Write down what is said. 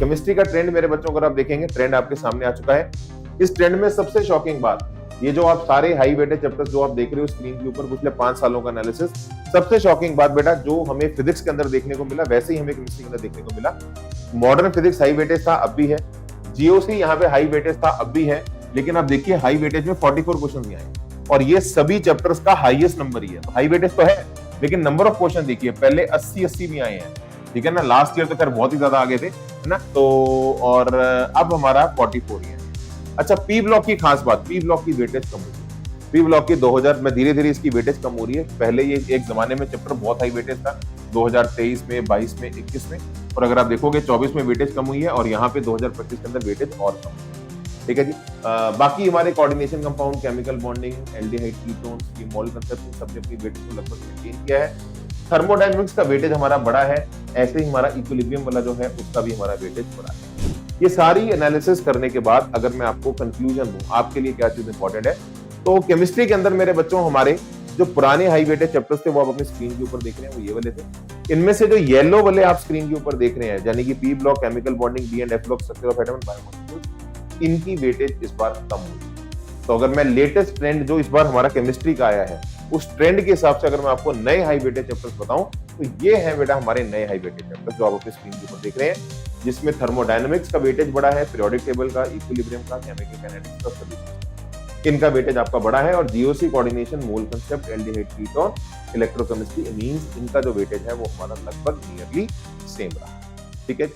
Chemistry का trend मेरे बच्चों अगर आप देखेंगे, ट्रेंड आपके सामने आ चुका है। इस ट्रेंड में सबसे शॉकिंग बात, ये जो आप सारे हाई वेटेज चैप्टर्स जो आप देख रहे हो स्क्रीन के ऊपर पिछले 5 सालों का एनालिसिस, सबसे शॉकिंग बात बेटा जो हमें फिजिक्स के अंदर देखने को मिला वैसे ही हमें केमिस्ट्री के अंदर देखने को मिला। मॉडर्न फिजिक्स हाई वेटेज था, अब भी है। जीओसी यहाँ पे हाई वेटेज था, अब भी है। लेकिन आप देखिए हाई वेटेज में 44 क्वेश्चन भी आए और ये सभी चैप्टर्स का हाईएस्ट नंबर ही है। तो हाई वेटेज तो है, लेकिन नंबर ऑफ क्वेश्चन देखिए, पहले 80 भी आए हैं, ठीक है ना। लास्ट ईयर तो खैर बहुत ही ज्यादा आगे थे, है ना। तो और अब हमारा 44 ही है। अच्छा, पी ब्लॉक की खास बात, पी ब्लॉक की वेटेज कम हो रही है। पी ब्लॉक की 2000 में धीरे धीरे इसकी वेटेज कम हो रही है। पहले ये एक जमाने में चैप्टर बहुत हाई वेटेज था, 2023 में, 22 में, 21 में, और अगर आप देखोगे 24 में वेटेज कम हुई है और यहाँ पे 2025 के अंदर वेटेज और कम हुई है, ठीक है जी। बाकी हमारे coordination compound, chemical bonding, aldehyde ketones, ये मोल कंसेप्ट, सबने अपनी वेटेज को लगभग मेंटेन किया है। थर्मोडायनेमिक्स का वेटेज हमारा बड़ा है, ऐसे ही हमारा इक्विलिब्रियम वाला जो है उसका भी हमारा वेटेज बड़ा है। ये सारी एनालिसिस करने के बाद अगर मैं आपको कंक्लूजन दूं, आपके लिए क्या चीज इंपॉर्टेंट है, तो केमिस्ट्री के अंदर मेरे बच्चों हमारे जो पुराने हाई वेटेज चैप्टर्स थे वो आप अपनी स्क्रीन के ऊपर देख रहे हैं, वो ये वाले थे। इनमें से जो येलो वाले आप स्क्रीन के ऊपर देख रहे हैं, यानी कि P block, chemical bonding, D and F block, structure of atom and biomolecules, इनकी वेटेज इस बार कम हुई। तो अगर मैं लेटेस्ट ट्रेंड जो इस बार हमारा केमिस्ट्री का आया है उस ट्रेंड के हिसाब से अगर मैं आपको नए हाई वेटेज चैप्टर्स बताऊं, तो ये है बेटा हमारे नए हाई वेटेज चैप्टर्स जो आप अपनी स्क्रीन के ऊपर देख रहे हैं, जिसमें थर्मोडायनेमिक्स का वेटेज बड़ा है, पीरियोडिक टेबल का, इक्विलिब्रियम का, केमिकल काइनेटिक्स का, सभी इनका वेटेज आपका बड़ा है। और GOC, coordination, mole concept, aldehyde ketone, electrochemistry, imines, इनका जो वेटेज है वो हमारा लगभग नियरली सेम रहा, ठीक है।